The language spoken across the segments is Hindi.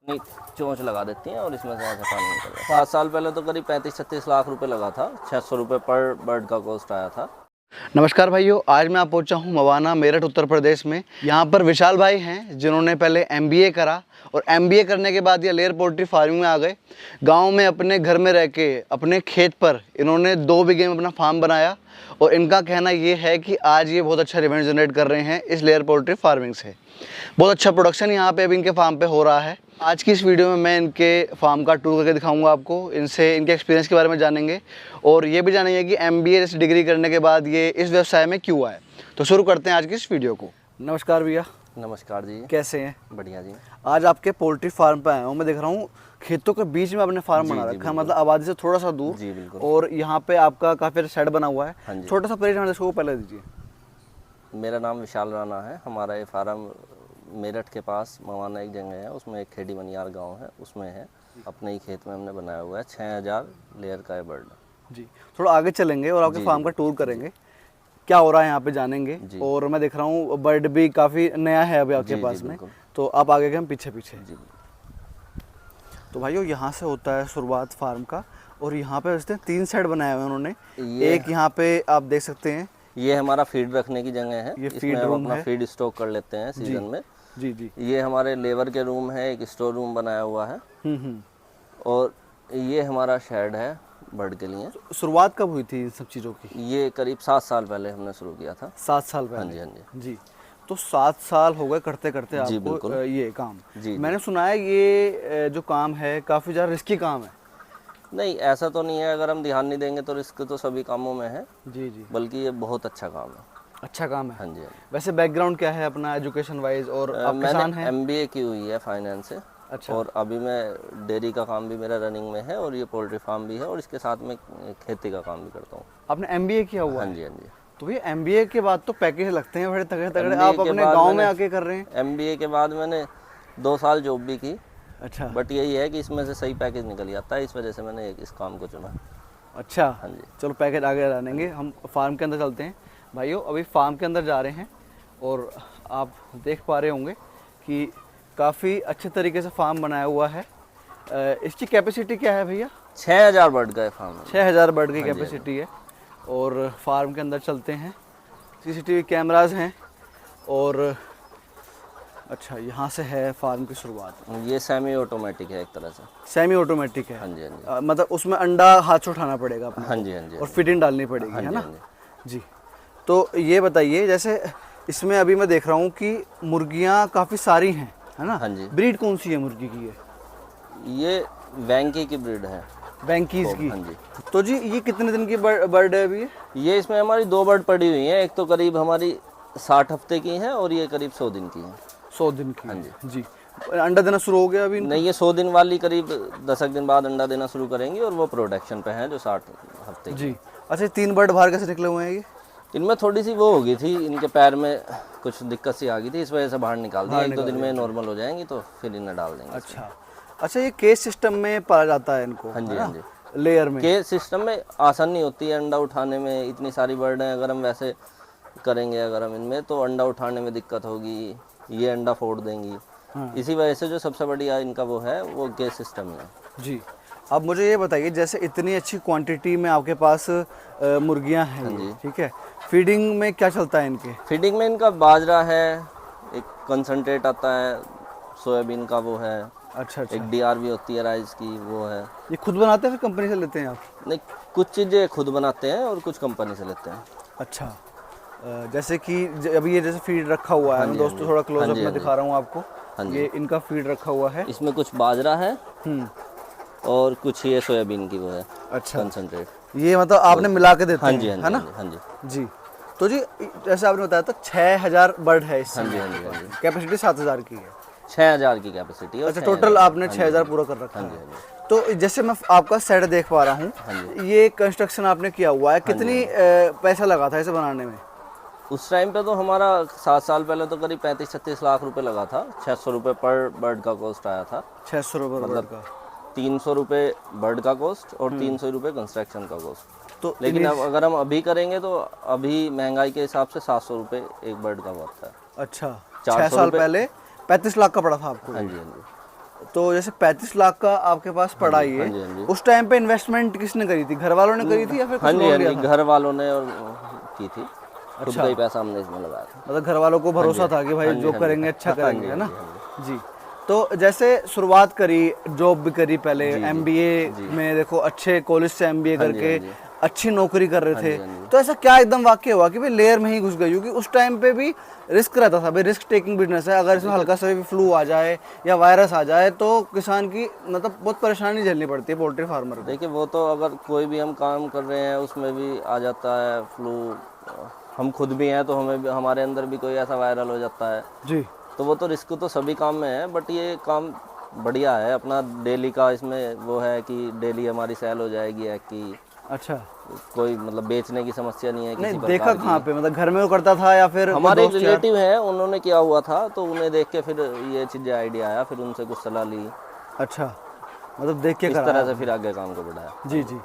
नहीं, चोंच लगा देती हैं और इसमें से वहाँ से पानी निकल रहा है। 7 साल पहले तो करीब 35-36 लाख रुपए लगा था। 600 रुपये पर बर्ड का कॉस्ट आया था। नमस्कार भाइयों, आज मैं पहुंचा हूं मवाना मेरठ उत्तर प्रदेश में। यहां पर विशाल भाई हैं जिन्होंने पहले एमबीए करा और एमबीए करने के बाद ये लेयर पोल्ट्री फार्मिंग में आ गए। गांव में अपने घर में रह के अपने खेत पर इन्होंने 2 बीघे में अपना फार्म बनाया और इनका कहना ये है कि आज ये बहुत अच्छा रेवेन्यू जनरेट कर रहे हैं इस लेयर पोल्ट्री फार्मिंग से। बहुत अच्छा प्रोडक्शन यहाँ पे अभी इनके फार्म पे हो रहा है। आज की इस वीडियो में मैं इनके फार्म का टूर करके दिखाऊंगा आपको, इनसे इनके एक्सपीरियंस के बारे में जानेंगे और ये भी जानेंगे कि एमबीए जैसी डिग्री करने के बाद ये इस व्यवसाय में क्यों आए। तो शुरू करते हैं आज की इस वीडियो को। नमस्कार भैया। नमस्कार जी। कैसे हैं? बढ़िया जी। आज आपके पोल्ट्री फार्म पे आया हूँ। मैं देख रहा हूँ खेतों के बीच में आपने फार्म बना रखा है, मतलब आबादी से थोड़ा सा दूर। जी बिल्कुल। और यहाँ पे आपका काफ़ी शेड बना हुआ है। हाँ जी। छोटा सा परिचय इसको पहले दीजिए। मेरा नाम विशाल राणा है। हमारा ये फार्म मेरठ के पास मवाना एक जगह है, उसमें एक खेड़ी बनियार गांव है, उसमें है। अपने ही खेत में हमने बनाया हुआ है। 6000 लेयर का ये बर्ड। जी, थोड़ा आगे चलेंगे और आपके फार्म का टूर करेंगे, क्या हो रहा है यहाँ पे जानेंगे। और मैं देख रहा हूँ बर्ड भी काफ़ी नया है अभी आपके पास में, तो आप आगे के हम पीछे पीछे। जी। तो भाइयों यहाँ से होता है शुरुआत फार्म का। और यहाँ पे वैसे 3 सेट बनाए हुए हैं उन्होंने। एक यहाँ पे आप देख सकते हैं, ये हमारा फीड रखने की जगह है। ये इसमें फीड हम रूम अपना है। फीड स्टॉक कर लेते हैं सीजन में। जी जी। ये हमारे लेबर के रूम है, एक स्टोर रूम बनाया हुआ है। और ये हमारा शेड है बर्ड के लिए। शुरुआत कब हुई थी इन सब चीज़ों की? ये करीब 7 साल पहले हमने शुरू किया था। 7 साल पहले? हाँ जी, हाँ जी। जी, तो 7 साल हो गए करते करते जी, आपको बिल्कुल। ये काम। जी। मैंने सुना है ये जो काम है काफ़ी ज़्यादा रिस्की काम है। नहीं, ऐसा तो नहीं है। अगर हम ध्यान नहीं देंगे तो रिस्क तो सभी कामों में है। जी जी। बल्कि ये बहुत अच्छा काम है। अच्छा काम है। हाँ जी, हाँ जी। वैसे बैकग्राउंड क्या है अपना एजुकेशन वाइज? और आप किसान मैंने हैं? एमबीए की हुई है फाइनेंस से। अच्छा। और अभी मैं डेयरी का काम भी मेरा रनिंग में है और ये पोल्ट्री फार्म भी है और इसके साथ में खेती का काम भी करता हूँ। आपने एमबीए किया हुआ हाँ है? जी, हाँ जी। तो ये एमबीए के बाद तो पैकेज लगते हैं बड़े तगड़े तगड़े, MBA आप के अपने बाद गांव में मैंने- आके कर रहे हैं। एमबीए के बाद मैंने 2 साल जॉब भी की। अच्छा। बट यही है कि इसमें से सही पैकेज निकल जाता है, इस वजह से मैंने इस काम को चुना। अच्छा। हाँ जी। चलो पैकेज आगे जानेंगे, हम फार्म के अंदर चलते हैं। भाइयों अभी फार्म के अंदर जा रहे हैं और आप देख पा रहे होंगे कि काफ़ी अच्छे तरीके से फार्म बनाया हुआ है। इसकी कैपेसिटी क्या है भैया? 6000 बर्ड का फार्म है। 6000 बर्ड की हाँ जी, कैपेसिटी है। और फार्म के अंदर चलते हैं, सीसीटीवी कैमरास हैं। और अच्छा, यहाँ से है फार्म की शुरुआत। ये सेमी ऑटोमेटिक है एक तरह से। सेमी ऑटोमेटिक है? हाँ जी, हाँ जी। मतलब उसमें अंडा हाथ से उठाना पड़ेगा अपने हाँ को जी, हाँ जी। और फिटिंग डालनी पड़ेगी, है ना? हाँ जी। जी। तो ये बताइए, जैसे इसमें अभी मैं देख रहा हूँ कि मुर्गियाँ काफ़ी सारी हैं, है ना? हाँ जी। ब्रीड कौन सी है मुर्गी की? ये वैंकी की ब्रीड है। बैंकीज की? हाँ जी। तो जी ये कितने दिन की बर्ड है अभी? ये इसमें हमारी 2 बर्ड पड़ी हुई हैं। एक तो करीब हमारी 60 हफ्ते की है और ये करीब 100 दिन की है। 100 दिन की? हाँ जी। जी। अंडा देना शुरू हो गया अभी? नहीं, ये 100 दिन वाली करीब 10 दिन बाद अंडा देना शुरू करेंगी और वो प्रोडक्शन पे हैं जो 60 हफ्ते की। जी। अच्छा, 3 बर्ड बाहर कैसे निकले हुए हैं ये? इनमें थोड़ी सी वो हो गई थी, इनके पैर में कुछ दिक्कत सी आ गई थी, इस वजह से बाहर निकाल दिया। 1-2 दिन में नॉर्मल हो जाएंगी तो फिर इन्हें डाल देंगे। अच्छा अच्छा, ये केज सिस्टम में पाला जाता है इनको? हाँ जी, है ना? हाँ जी। लेयर में? के सिस्टम में आसानी होती है अंडा उठाने में। इतनी सारी बर्ड हैं, अगर हम वैसे करेंगे अगर हम इनमें तो अंडा उठाने में दिक्कत होगी, ये अंडा फोड़ देंगी। इसी वजह से जो सबसे बढ़िया इनका वो है वो गेज सिस्टम है। जी। अब मुझे ये बताइए, जैसे इतनी अच्छी क्वांटिटी में आपके पास मुर्गियां हैं, जी। ठीक है, फीडिंग में क्या चलता है इनके? फीडिंग में इनका बाजरा है, एक कंसंट्रेट आता है, सोयाबीन का वो है। अच्छा अच्छा। एक डीआर भी होती है राइस की, वो है। ये खुद बनाते हैं फिर कंपनी से लेते हैं आप? नहीं, कुछ चीज़ें खुद बनाते हैं और कुछ कंपनी से लेते हैं। अच्छा। जैसे कि अभी ये जैसे फीड रखा हुआ है, मैं दोस्तों थोड़ा क्लोजअप में दिखा रहा हूँ आपको। ये इनका फीड रखा हुआ है। इसमें कुछ बाजरा है और कुछ ये सोयाबीन की वो है। अच्छा। कंसंट्रेट ये मतलब आपने मिला के देते हाँ हैं, जी, है ना? हाँ जी। जी। तो जी जैसे आपने बताया था 6000 बर्ड है इसमें। हाँ जी, हाँ जी, हाँ जी। कैपेसिटी 7000 की है? 6000 की कैपेसिटी है। अच्छा, टोटल आपने 6000 पूरा कर रखा है। तो जैसे मैं आपका सेट देख पा रहा हूँ, ये कंस्ट्रक्शन आपने किया हुआ है, कितनी पैसा लगा था इसे बनाने में? उस टाइम पे तो हमारा 7 साल पहले तो करीब 35-36 लाख रुपए लगा था। 600 रुपये पर बर्ड का कॉस्ट आया था। 600 रुपये बर्ड का? 300 रुपये बर्ड का कॉस्ट और 300 रुपये कंस्ट्रक्शन का कॉस्ट। तो लेकिन अब अगर हम अभी करेंगे तो अभी महंगाई के हिसाब से 700 रुपये एक बर्ड का पड़ता है। अच्छा, 400 6 साल पहले 35 लाख का पड़ा था आपको? हाँ जी, हाँ जी। तो जैसे 35 लाख का आपके पास पड़ा ही हाँ जी, हाँ है, जी। उस टाइम पे इन्वेस्टमेंट किसने करी थी? घर वालों ने करी थी या फिर हाँ कुछ जी, हाँ लोन लिया जी, था? घर वालों ने और की थी, खुद अच्छा। का ही पैसा हमने इसमें लगाया था। मतलब घर वालों को भरोसा था कि भाई हाँ जी, जो हाँ जी, करेंगे अच्छा हाँ करेंगे, जी, है हाँ ना? जी, हाँ जी। तो जैसे शुरुआत करी, जॉब भी करी पहले, जी, एमबीए जी। में देखो अच्छे कॉलेज से एमबीए हाँ जी, करके हाँ जी। अच्छी नौकरी कर रहे हाँ थे, जी, हाँ जी। तो ऐसा क्या एकदम वाकया हुआ कि भाई लेयर में ही घुस गई? क्योंकि उस टाइम पे भी रिस्क रहता था, भाई रिस्क टेकिंग बिजनेस है, अगर इसमें हल्का सा भी फ्लू आ जाए या वायरस आ जाए तो किसान की मतलब बहुत परेशानी झेलनी पड़ती है पोल्ट्री फार्मर को। देखिए वो तो अगर कोई भी हम काम कर रहे हैं उसमें भी आ जाता है फ्लू, हम खुद भी हैं तो हमें भी, हमारे अंदर भी कोई ऐसा वायरल हो जाता है, जी। तो वो तो रिस्क तो सभी काम में है, बट ये काम बढ़िया है अपना डेली का, इसमें वो है कि डेली हमारी सेल हो जाएगी एग की, अच्छा। कोई मतलब बेचने की समस्या नहीं है नहीं किसी देखा प्रकार कहाँ की। पे, मतलब घर में वो करता था या फिर कोई हमारे एक दोस्त यार? रिलेटिव हैं, उन्होंने किया हुआ था तो उन्हें देख के फिर ये चीज़ें आइडिया आया, फिर उनसे कुछ सलाह ली, अच्छा, मतलब देख के इस करा। तरह से फिर आगे काम को बढ़ाया। जी जी।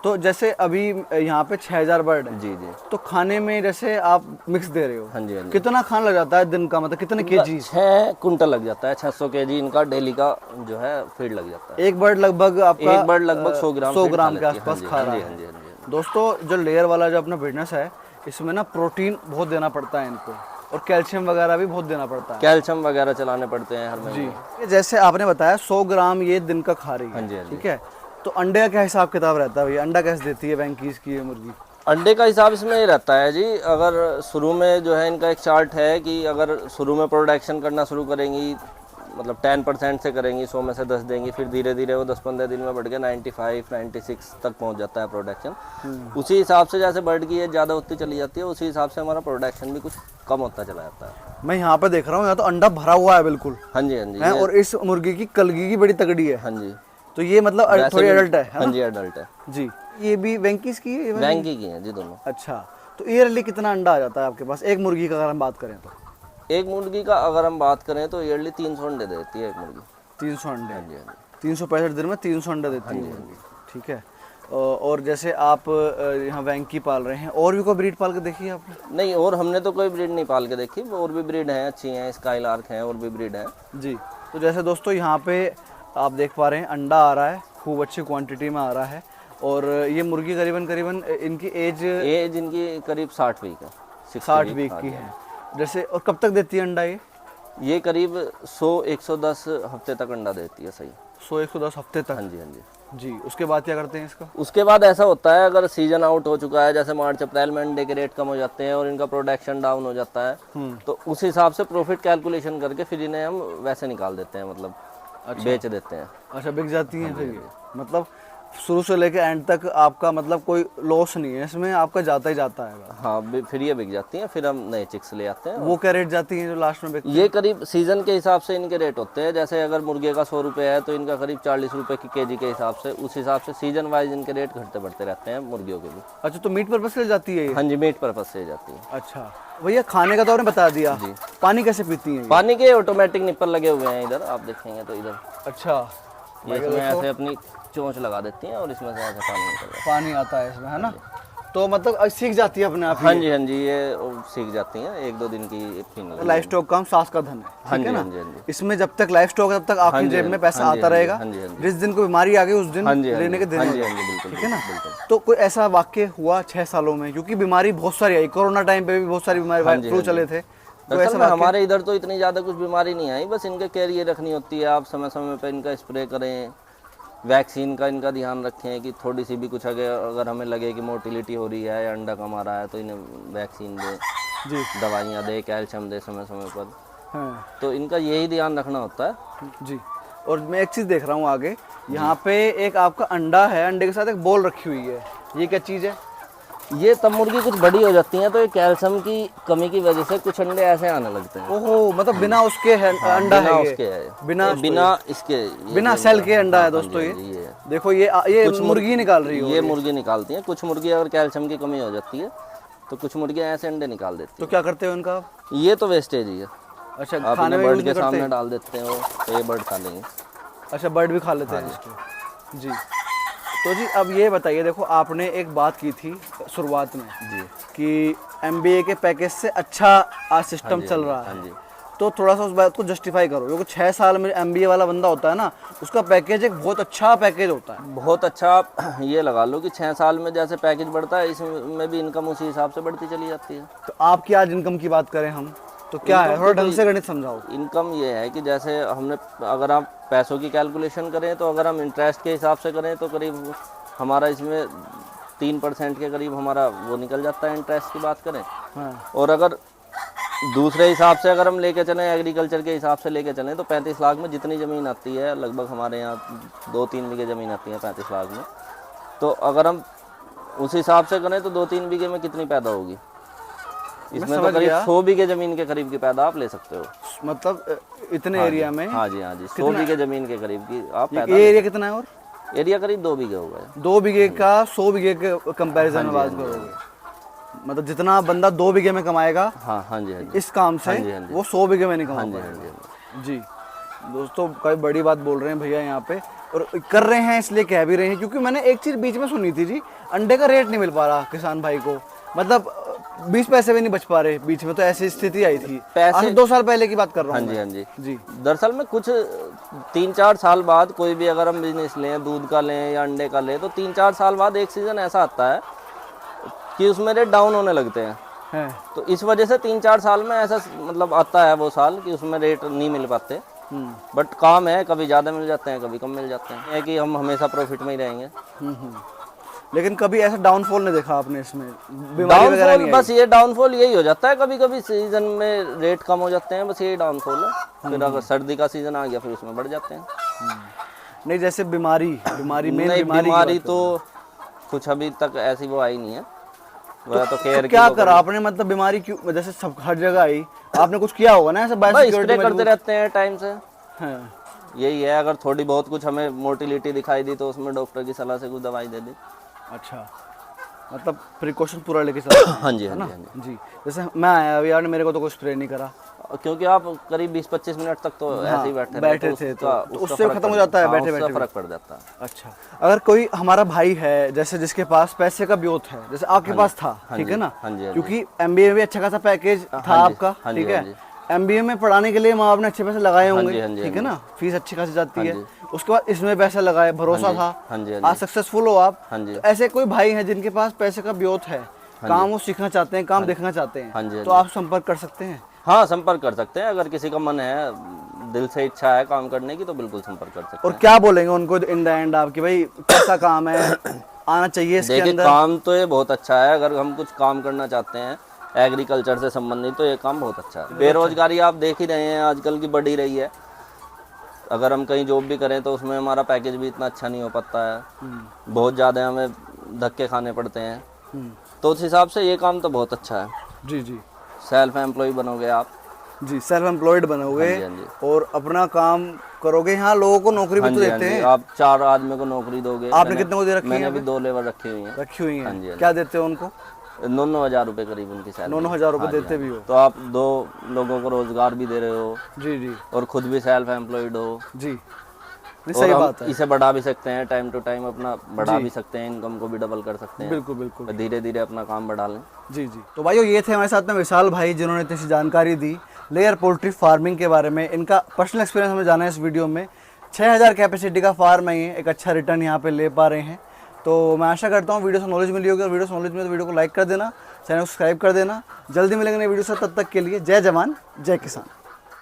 तो जैसे अभी यहाँ पे 6000 बर्ड है, जी जी। तो खाने में जैसे आप मिक्स दे रहे हो, हाँ जी, हाँ जी। कितना खाना लग जाता है दिन का, मतलब कितने केजी? 6 कुंटल लग जाता है, 600 केजी इनका डेली का जो है फीड लग जाता है। एक बर्ड लगभग आपका एक बर्ड लगभग 100 ग्राम 100 फीड ग्राम के खा लेती है। आसपास हाँ खा जी, रहा हाँ है। जी, हाँ जी, हाँ जी। दोस्तों जो लेयर वाला जो अपना बिजनेस है, इसमें ना प्रोटीन बहुत देना पड़ता है इनको, और कैल्शियम वगैरह भी बहुत देना पड़ता है। कैल्शियम वगैरह चलाने पड़ते हैं हर महीने। ये जैसे आपने बताया 100 ग्राम ये दिन का खा रही हाँ है, जी, हाँ जी। ठीक है? तो अंडे का क्या हिसाब किताब रहता है भैया? अंडा कैसे देती है वेंकीज की ये मुर्गी? अंडे का हिसाब इसमें ये रहता है जी, अगर शुरू में जो है इनका एक चार्ट है कि अगर शुरू में प्रोडक्शन करना शुरू करेंगी, मतलब 10% से करेंगी, 100 में से 10 देंगी, फिर धीरे धीरे वो 10-15 दिन में बढ़ के 95-96 तक पहुंच जाता है प्रोडक्शन। उसी हिसाब से जैसे बर्ड की एज ज़्यादा होती चली जाती है, उसी हिसाब से हमारा प्रोडक्शन भी कुछ कम होता चला जाता है। मैं यहाँ पे देख रहा हूँ, यहाँ तो अंडा भरा हुआ है बिल्कुल, हाँ जी, हाँ जी। है, और इस मुर्गी की कलगी की बड़ी तगड़ी है। हाँ जी। तो ये मतलब वैसे थोड़ी भी- एडल्ट है हाँ ना? जी, एडल्ट है। जी। ये भी वेंकीज की है ये वाली? वैंकी की हैं जी दोनों। अच्छा। तो ईयरली कितना अंडा आ जाता है आपके पास एक मुर्गी का, अगर हम बात करें तो? एक मुर्गी का अगर हम बात करें तो ईयरली 300 अंडे देती है एक मुर्गी। 300 अंडे? हाँ जी, हाँ जी। 365 दिन में 300 अंडे देती है, ठीक है। और जैसे आप यहाँ वैंकी पाल रहे हैं, और भी कोई ब्रीड पाल के देखी है आपने? नहीं, और हमने तो कोई ब्रीड नहीं पाल के देखी, और भी ब्रीड हैं अच्छी हैं, स्काईलार्क हैं, और भी ब्रीड हैं। जी। तो जैसे दोस्तों यहाँ पे आप देख पा रहे हैं अंडा आ रहा है, खूब अच्छी क्वांटिटी में आ रहा है, और ये मुर्गी करीबन इनकी एज इनकी करीब 60 वीक है, 60 वीक की है जैसे। और कब तक देती है अंडा ये करीब 100-110 हफ्ते तक अंडा देती है। सही, 100-110 हफ्ते तक? हाँ जी, हाँ जी। जी। उसके बाद क्या करते हैं इसका? उसके बाद ऐसा होता है, अगर सीजन आउट हो चुका है, जैसे मार्च अप्रैल में अंडे के रेट कम हो जाते हैं और इनका प्रोडक्शन डाउन हो जाता है, तो उस हिसाब से प्रॉफिट कैलकुलेशन करके फिर इन्हें हम वैसे निकाल देते हैं, मतलब बेच देते हैं। अच्छा, बिक जाती हैं फिर ये? मतलब शुरू से लेके एंड तक आपका मतलब कोई लॉस नहीं है इसमें, आपका जाता ही जाता है बस। हाँ, फिर ये बिक जाती हैं, फिर हम नए चिक्स ले आते हैं। वो क्या रेट जाती हैं जो लास्ट में बिकती ये करीब सीजन के हिसाब से इनके रेट होते हैं, जैसे अगर मुर्गे का 100 रुपये है तो इनका करीब 40 रुपये की केजी के हिसाब से, उस हिसाब से सीजन वाइज इनके रेट घटते बढ़ते रहते हैं मुर्गियों के भी। अच्छा, तो मीट पर्पज से जाती है ये? हाँ जी, मीट पर्पज से जाती है। अच्छा भैया, खाने का तो आपने बता दिया, पानी कैसे पीती हैं ये? पानी के ऑटोमेटिक निप्पल लगे हुए हैं इधर, आप देखेंगे तो इधर अच्छा, ये इसमें ऐसे अपनी चोंच लगा देती हैं और इसमें से ऐसे पानी निकल जाता पानी आता है इसमें, है ना? तो मतलब सीख जाती है अपने आप है। हाँ जी, हाँ जी, ये सीख जाती हैं, 1-2 दिन की फीमेल। लाइफ स्टॉक का हम सास का धन है, हाँ ठीक जी, है हाँ जी, ना? हाँ जी। इसमें जब तक लाइफ स्टॉक है तब तक आपकी जेब में पैसा आता रहेगा, हाँ जी, हाँ जी। जिस दिन कोई बीमारी आ गई उस दिन हाँ जी, हाँ लेने के जी, दिन हाँ हो जी, गए, हाँ जी, बिल्कुल, ठीक है ना? बिल्कुल। तो कोई ऐसा वाक्य हुआ 6 सालों में, क्योंकि बीमारी बहुत सारी आई, कोरोना टाइम पे भी बहुत सारी बीमारी, फ्लू चले थे, तो दरअसल में हमारे इधर तो इतनी ज़्यादा कुछ बीमारी नहीं आई, बस इनके केयर ये रखनी होती है, आप समय समय पे इनका स्प्रे करें, वैक्सीन का इनका ध्यान रखें कि थोड़ी सी भी कुछ अगर हमें लगे कि मोटिलिटी हो रही है या अंडा कम आ रहा है तो इन्हें वैक्सीन दें जी, दवाइयाँ दें, कैल्शियम दें समय समय पर। हाँ तो इनका यही ध्यान रखना होता है जी। और मैं एक चीज़ देख रहा हूँ आगे, यहाँ पे एक आपका अंडा है, अंडे के साथ एक बॉल रखी हुई है, ये क्या चीज़ है? ये तब मुर्गी कुछ बड़ी हो जाती हैं तो ये कैल्शियम की कमी की वजह से कुछ अंडे ऐसे आने लगते हैं। ओहो, मतलब बिना उसके है अंडा बिना है ये? उसके है, बिना इसके, बिना सेल के अंडा है दोस्तों ये। देखो ये मुर्गी निकाल रही हो, ये मुर्गी निकालती हैं। कुछ मुर्गी अगर कैल्शियम की कमी हो जाती है तो कुछ मुर्गियाँ ऐसे अंडे निकाल देती तो क्या करते हो इनका आप? हैं। ये तो वेस्टेज ही है, अच्छा, आप खाने इन्हें में बर्ड यूज के नहीं करते? सामने डाल देते हैं वो, तो ये बर्ड खा लेंगे। अच्छा, बर्ड भी खा लेते हैं इसके? जी। तो जी अब ये बताइए, देखो आपने एक बात की थी शुरुआत में जी कि एमबीए के पैकेज से अच्छा आज सिस्टम चल रहा हाँ है, जी। तो थोड़ा सा उस बात को जस्टिफाई करो, क्योंकि 6 साल में MBA वाला बंदा होता है ना, उसका पैकेज एक बहुत अच्छा पैकेज होता है। बहुत अच्छा। आप ये लगा लो कि 6 साल में जैसे पैकेज बढ़ता है, इसमें भी इनकम उसी हिसाब से बढ़ती चली जाती है। तो आपकी आज इनकम की बात करें हम, तो क्या है, थोड़ा ढंग से गणित समझाओ। इनकम ये है कि जैसे हमने, अगर आप पैसों की कैलकुलेशन करें तो अगर हम इंटरेस्ट के हिसाब से करें तो करीब हमारा इसमें 3% के करीब हमारा वो निकल जाता है, इंटरेस्ट की बात करें। हाँ। और अगर दूसरे हिसाब से अगर हम लेके चलें, एग्रीकल्चर के हिसाब से लेके चलें, तो 35 लाख में जितनी ज़मीन आती है, लगभग हमारे यहाँ 2-3 बीघे ज़मीन आती है 35 लाख में। तो अगर हम उस हिसाब से करें तो 2-3 बीघे में कितनी पैदा होगी, इसमें तो करीब 100 बीघे ज़मीन के करीब की पैदा आप ले सकते हो। मतलब इतने एरिया में? हाँ जी, हाँ जी, 100 बीघे ज़मीन के करीब की आप पैदा। ये एरिया कितना है? और एरिया करीब 2 बीघे होगा। 2 बीघे का 100 बीघे के कंपैरिजन में बात करोगे, मतलब जितना बंदा 2 बीघे में कमाएगा, हाँ हाँ जी, हाँ जी, इस काम से वो 100 बीघे में नहीं कमा हाँ जी, पाएगा। हाँ जी। जी दोस्तों, काफ़ी बड़ी बात बोल रहे हैं भैया यहाँ पे, और कर रहे हैं इसलिए कह भी रहे हैं, क्योंकि मैंने एक चीज़ बीच में सुनी थी जी, अंडे का रेट नहीं मिल पा रहा किसान भाई को, मतलब 20 पैसे भी नहीं बच पा रहे बीच में, तो ऐसी स्थिति आई थी। आज 2 साल पहले की बात कर रहा हूँ। हाँ जी, हाँ जी, जी। दरअसल में कुछ 3-4 साल बाद कोई भी अगर हम बिजनेस लें, दूध का लें या अंडे का लें, तो 3-4 साल बाद एक सीज़न ऐसा आता है कि उसमें रेट डाउन होने लगते हैं। तो इस वजह से 3-4 साल में ऐसा मतलब आता है वो साल कि उसमें रेट नहीं मिल पाते। बट काम है, कभी ज़्यादा मिल जाते हैं, कभी कम मिल जाते हैं, है कि हम हमेशा प्रॉफिट में ही रहेंगे। लेकिन कभी ऐसा डाउनफॉल नहीं देखा आपने इसमें? बीमारी वगैरह डाउनफॉल नहीं बस ये डाउनफॉल यही हो जाता है, कभी कभी सीजन में रेट कम हो जाते हैं, बस यही डाउनफॉल है। फिर अगर सर्दी का सीजन आ गया फिर उसमें बढ़ जाते हैं। नहीं, जैसे बीमारी मेन नहीं, बीमारी बीमारी तो कुछ अभी तक ऐसी वो आई नहीं है, वह तो केयर क्या करा आपने, मतलब बीमारी क्यों, जैसे सब हर जगह आई, आपने कुछ किया होगा ना ऐसा? स्प्रे करते रहते हैं टाइम से। हाँ। यही है, अगर थोड़ी बहुत कुछ हमें मोटिलिटी दिखाई दी तो उसमें डॉक्टर की सलाह से कुछ दवाई दे दी। अच्छा, मतलब प्रिकॉशन पूरा लेके चलते हैं। हाँ जी, हाँ जी, हाँ जी। जी, जैसे मैं आया अभी यार, मेरे को तो कोई स्प्रे नहीं करा, क्योंकि आप करीब 20-25 मिनट तक तो ऐसे ही बैठे थे, तो उससे खत्म हो जाता है, बैठे बैठे फर्क पड़ जाता है। अच्छा, अगर कोई हमारा भाई है जैसे जिसके पास पैसे का ब्योत है, जैसे आपके पास था, ठीक है ना, क्योंकि MBA में भी अच्छा खासा पैकेज था आपका, ठीक है, MBA में पढ़ाने के लिए माँ बाप ने अच्छे पैसे लगाए होंगे, ठीक है ना, फीस अच्छी खासी जाती है, उसके बाद इसमें पैसा लगाए, भरोसा था, आज सक्सेसफुल हो आप। तो ऐसे कोई भाई है जिनके पास पैसे का ब्योत है, काम वो सीखना चाहते हैं, काम देखना चाहते हैं, तो आप संपर्क कर सकते हैं। हाँ, संपर्क कर सकते हैं, अगर किसी का मन है, दिल से इच्छा है काम करने की, तो बिल्कुल संपर्क कर सकते हैं। और क्या बोलेंगे उनको इन द एंड आप कि भाई कैसा काम है, आना चाहिए इसके अंदर? देखिए, काम तो ये बहुत अच्छा है, अगर हम कुछ काम करना चाहते हैं एग्रीकल्चर से संबंधित तो ये काम बहुत अच्छा है। बेरोजगारी आप देख ही रहे हैं आजकल की बढ़ी रही है, अगर हम कहीं जॉब भी करें तो उसमें हमारा पैकेज भी इतना अच्छा नहीं हो पाता है, बहुत ज़्यादा हमें धक्के खाने पड़ते हैं, तो उस हिसाब से ये काम तो बहुत अच्छा है। जी जी, सेल्फ एम्प्लॉय बनोगे आप। जी, सेल्फ एम्प्लॉयड बनोगे, हाँ जी, और अपना काम करोगे। यहाँ लोगों को नौकरी भी तो देते हैं, आप 4 आदमी को नौकरी दोगे। आपने कितने को दे रखी है? मैंने भी 2 लेबर रखी हुई हैं। रखी हुई हैं। क्या देते हो उनको? 9,000 रुपये करीब उनकी सैलरी। 9,000 रुपये देते भी हो, तो आप 2 लोगों को रोजगार भी दे रहे हो। जी जी, और खुद भी सेल्फ एम्प्लॉयड हो। जी, सही बात है। इसे बढ़ा भी सकते हैं, टाइम टू टाइम अपना बढ़ा भी सकते हैं, इनकम को भी डबल कर सकते हैं। बिल्कुल बिल्कुल, धीरे धीरे अपना काम बढ़ा लें। जी जी। तो भाइयों, ये थे हमारे साथ में विशाल भाई, जिन्होंने इतनी सी जानकारी दी लेयर पोल्ट्री फार्मिंग के बारे में। इनका पर्सनल एक्सपीरियंस हमें जाना है इस वीडियो में। 6000 कैपेसिटी का फार्म है ये, एक अच्छा रिटर्न यहाँ पे ले पा रहे हैं। तो मैं आशा करता हूँ वीडियो से नॉलेज मिली होगी, और वीडियो से नॉलेज मिले तो वीडियो को लाइक कर देना, चैनल को सब्सक्राइब कर देना। जल्दी मिलेंगे नई वीडियो से, तब तक के लिए जय जवान जय किसान।